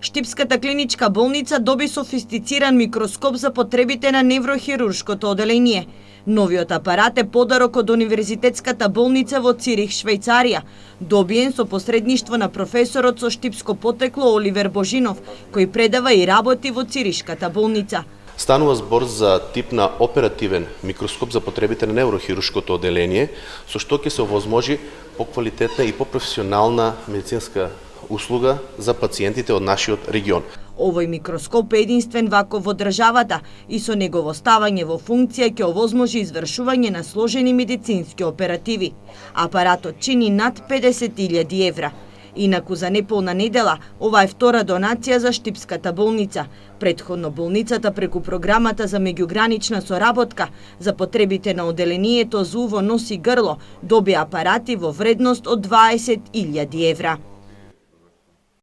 Штипската клиничка болница доби софистициран микроскоп за потребите на неврохируршкото оделение. Новиот апарат е подарок од Универзитетската болница во Цирих, Швајцарија, добиен со посредништво на професорот со штипско потекло Оливер Божинов, кој предава и работи во Циришката болница. Станува збор за тип на оперативен микроскоп за потребите на неврохируршкото оделение, со што ќе се овозможи поквалитетна и попрофесионална медицинска услуга за пациентите од нашиот регион. Овој микроскоп е единствен ваков во државата и со негово ставање во функција ќе овозможи извршување на сложени медицински оперативи. Апаратот чини над 50.000 евра. Инаку за неполна недела, ова е втора донација за Штипската болница. Претходно болницата преку програмата за меѓугранична соработка за потребите на оделението за уво, нос и грло доби апарати во вредност од 20.000 евра.